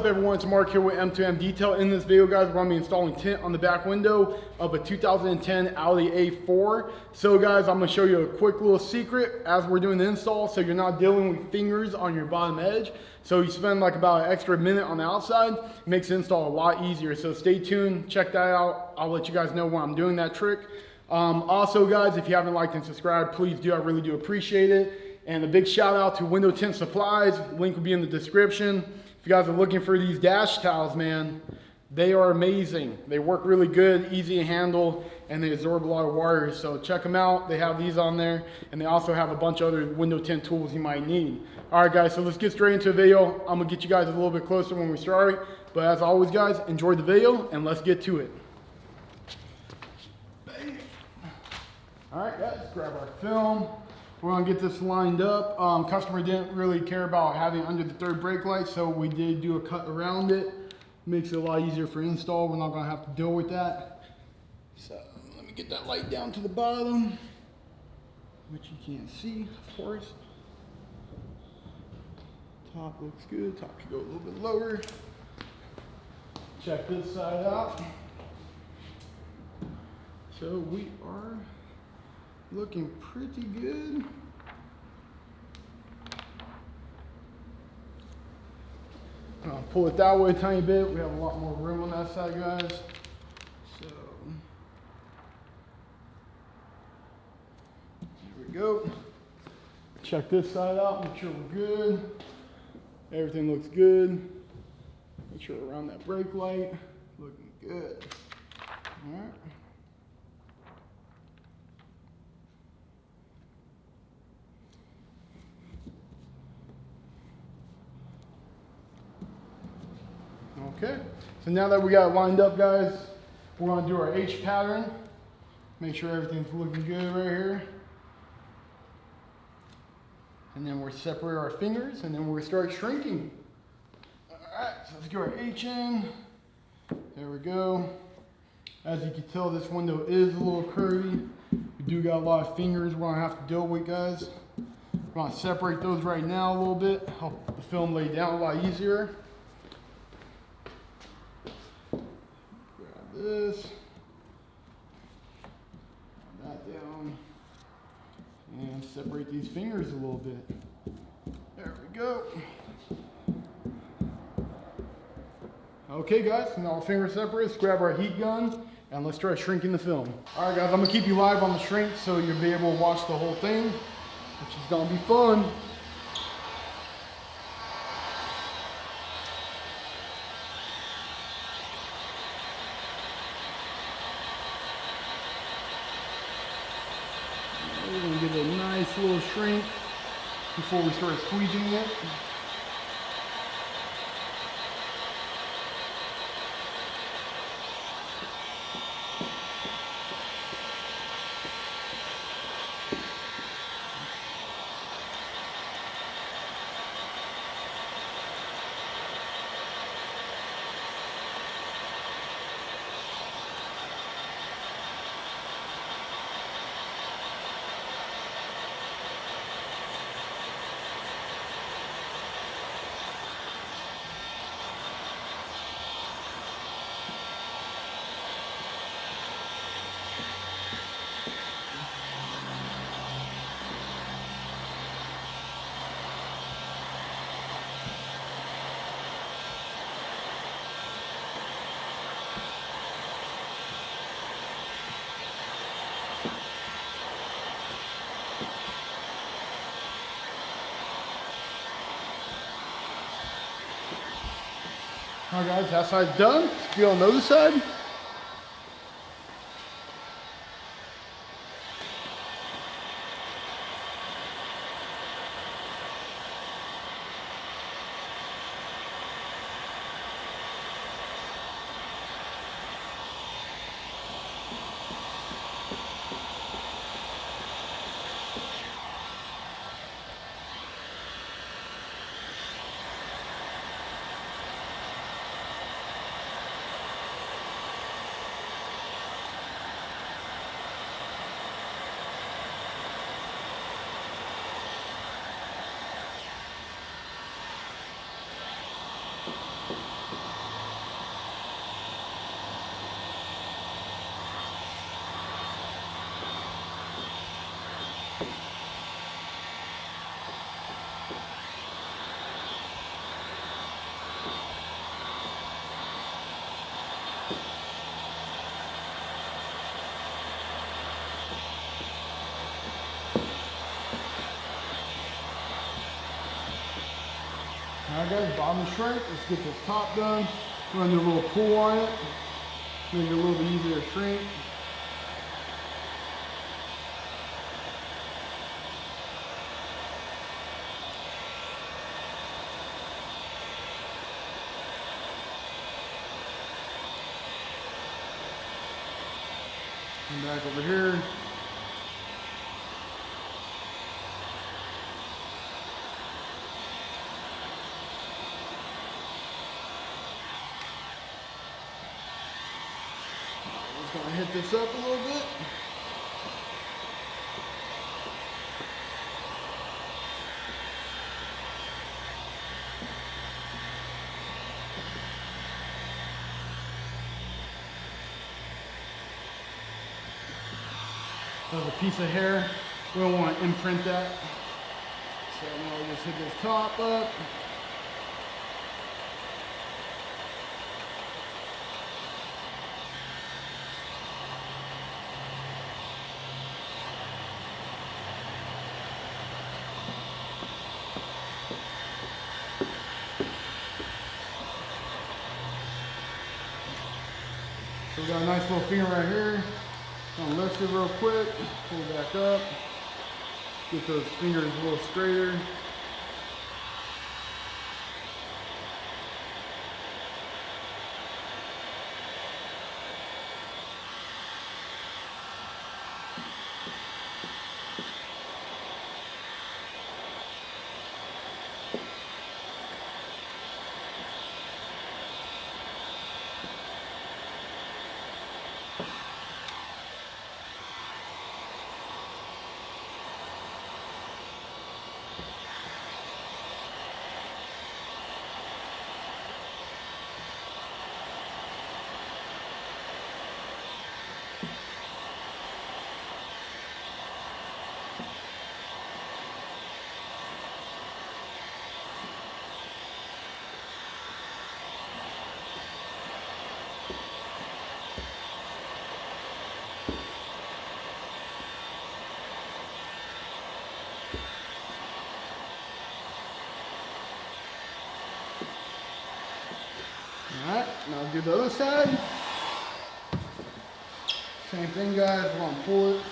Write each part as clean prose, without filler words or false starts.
everyone, it's Mark here with M2M Detail. In this video guys, we're going to be installing tint on the back window of a 2010 Audi A4. So guys, I'm going to show you a quick little secret as we're doing the install so you're not dealing with fingers on your bottom edge. So you spend like about an extra minute on the outside, it makes the install a lot easier. So stay tuned, check that out. I'll let you guys know when I'm doing that trick. Also guys, if you haven't liked and subscribed, please do, I really do appreciate it. And a big shout out to Window Tint Supplies, link will be in the description. If you guys are looking for these dash towels, man, they are amazing. They work really good, easy to handle, and they absorb a lot of water. So check them out, they have these on there, and they also have a bunch of other window tint tools you might need. All right guys, so let's get straight into the video. I'm gonna get you guys a little bit closer when we start, but as always guys, enjoy the video, and let's get to it. All right guys, grab our film. We're gonna get this lined up. Customer didn't really care about having it under the third brake light, so we did do a cut around it. Makes it a lot easier for install. We're not gonna have to deal with that. So let me get that light down to the bottom, which you can't see, of course. Top looks good. Top could go a little bit lower. Check this side out. So we are looking pretty good. I'll pull it that way a tiny bit. We have a lot more room on that side, guys. So there we go. Check this side out, make sure we're good. Everything looks good. Make sure we're around that brake light. Looking good. All right. Okay, so now that we got it lined up, guys, we're going to do our H pattern. Make sure everything's looking good right here. And then we'll separate our fingers, and then we're going to start shrinking. All right, so let's get our H in. There we go. As you can tell, this window is a little curvy. We do got a lot of fingers we're going to have to deal with, guys. We're going to separate those right now a little bit, help the film lay down a lot easier. This, that down, and separate these fingers a little bit. There we go. Okay guys, now our fingers separate, let's grab our heat gun and let's try shrinking the film. All right guys, I'm gonna keep you live on the shrink so you'll be able to watch the whole thing, which is gonna be fun. We're going to give it a nice little shrink before we start squeezing it. All right guys, that side's done. Let's be on the other side. Alright guys, bottom shrink. Let's get this top done. We're gonna do a little pull on it. Make it a little bit easier to shrink. Come back over here. Just gonna hit this up a little bit. There's a piece of hair. We don't want to imprint that. So now we'll just hit this top up. So we got a nice little finger right here. I'm gonna lift it real quick, pull it back up, get those fingers a little straighter. Alright, now do the other side. Same thing guys, we're gonna pull it.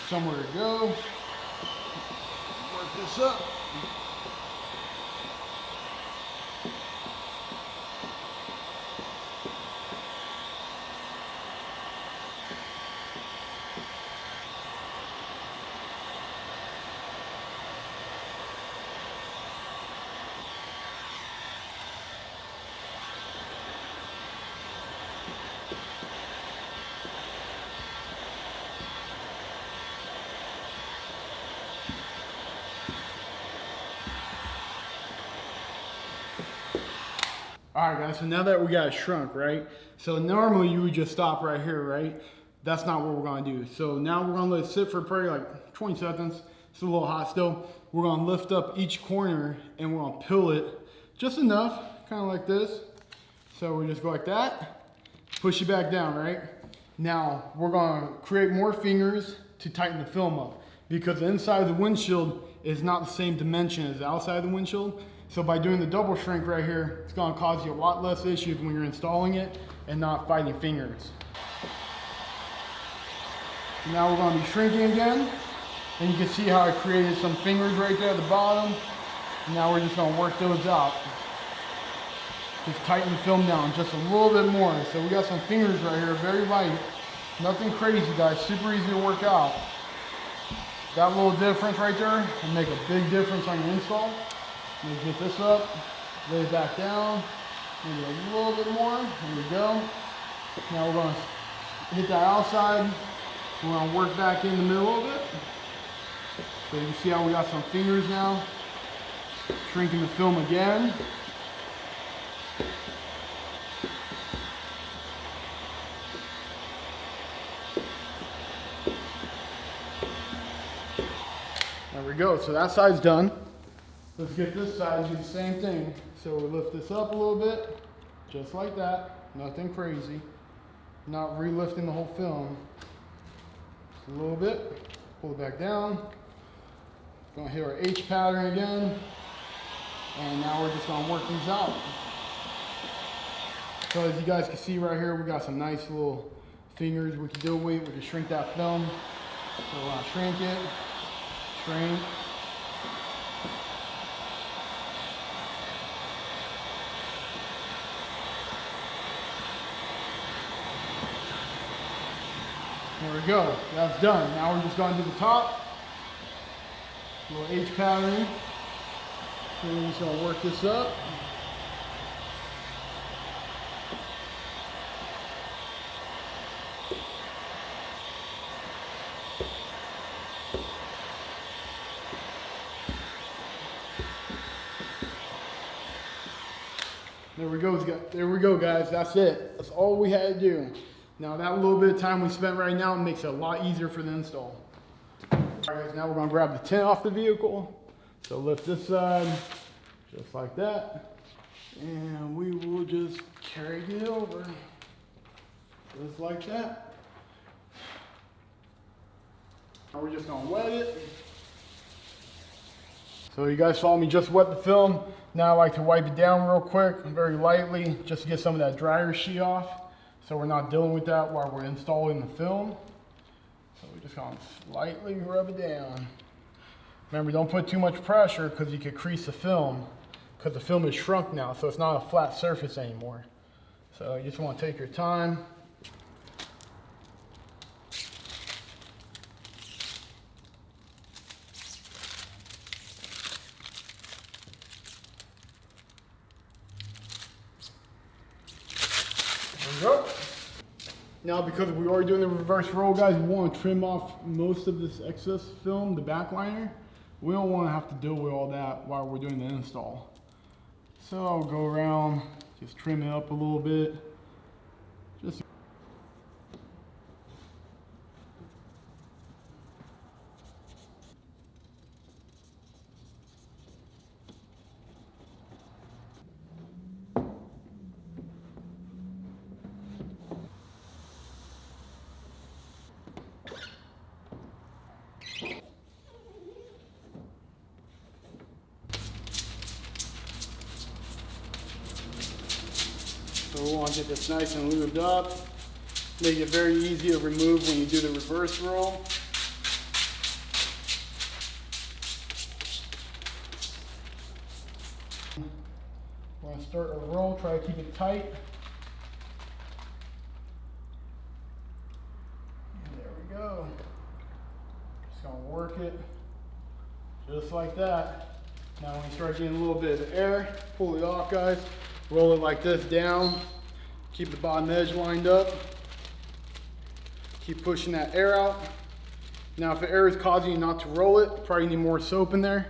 Somewhere to go. Work this up. Alright guys, so now that we got it shrunk, right? So normally you would just stop right here, right? That's not what we're gonna do. So now we're gonna let it sit for probably like 20 seconds. It's a little hot still. We're gonna lift up each corner and we're gonna peel it just enough, kind of like this. So we just go like that, push it back down, right? Now we're gonna create more fingers to tighten the film up because the inside of the windshield is not the same dimension as the outside of the windshield. So by doing the double shrink right here, it's gonna cause you a lot less issues when you're installing it and not fighting fingers. Now we're gonna be shrinking again. And you can see how I created some fingers right there at the bottom. Now we're just gonna work those out. Just tighten the film down just a little bit more. So we got some fingers right here, very light. Nothing crazy guys, super easy to work out. That little difference right there will make a big difference on your install. Let's get this up, lay it back down, maybe a little bit more, there we go. Now we're gonna hit that outside, We're gonna work back in the middle of it. So you can see how we got some fingers now. Shrinking the film again. There we go, so that side's done. Let's get this side, do the same thing. So we lift this up a little bit, just like that. Nothing crazy. Not re-lifting the whole film. Just a little bit, pull it back down. Gonna hit our H pattern again. And now we're just gonna work these out. So as you guys can see right here, we got some nice little fingers we can do with. We can shrink that film. So we're gonna shrink it, shrink. There we go, that's done. Now we're just gonna do the top. Little H pattern. So we're just gonna work this up. There we go, guys. That's it. That's all we had to do. Now that little bit of time we spent right now makes it a lot easier for the install. All right, guys, now we're gonna grab the tint off the vehicle. So lift this side, just like that. And we will just carry it over, just like that. Now we're just gonna wet it. So you guys saw me just wet the film. Now I like to wipe it down real quick, very lightly, just to get some of that dryer sheet off. So we're not dealing with that while we're installing the film. So we're just gonna lightly rub it down. Remember, don't put too much pressure because you could crease the film, because the film is shrunk now, so it's not a flat surface anymore. So you just want to take your time. There we go. Now, because we are doing the reverse roll, guys, we want to trim off most of this excess film, the backliner. We don't want to have to deal with all that while we're doing the install. So I'll go around, just trim it up a little bit. Just So we want to get this nice and lubed up. Make it very easy to remove when you do the reverse roll. We're going to start a roll, try to keep it tight. And there we go. Just going to work it just like that. Now when you start getting a little bit of air, pull it off, guys. Roll it like this down. Keep the bottom edge lined up. Keep pushing that air out. Now if the air is causing you not to roll it, probably need more soap in there.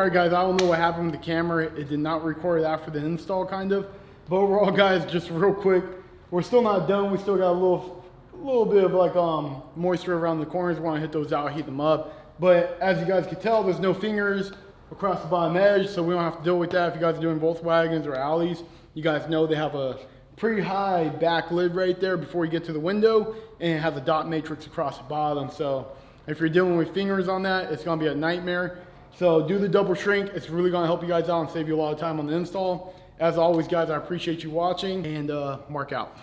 Alright guys, I don't know what happened with the camera. It did not record after the install kind of. But overall guys, just real quick, we're still not done. We still got a little bit of like moisture around the corners. We want to hit those out, heat them up. But as you guys can tell, there's no fingers across the bottom edge, so we don't have to deal with that. If you guys are doing Volkswagens or Audis, you guys know they have a pretty high back lid right there before you get to the window, and it has a dot matrix across the bottom. So If you're dealing with fingers on that, it's gonna be a nightmare. So do the double shrink. It's really gonna help you guys out and save you a lot of time on the install. As always, guys, I appreciate you watching, and Mark out.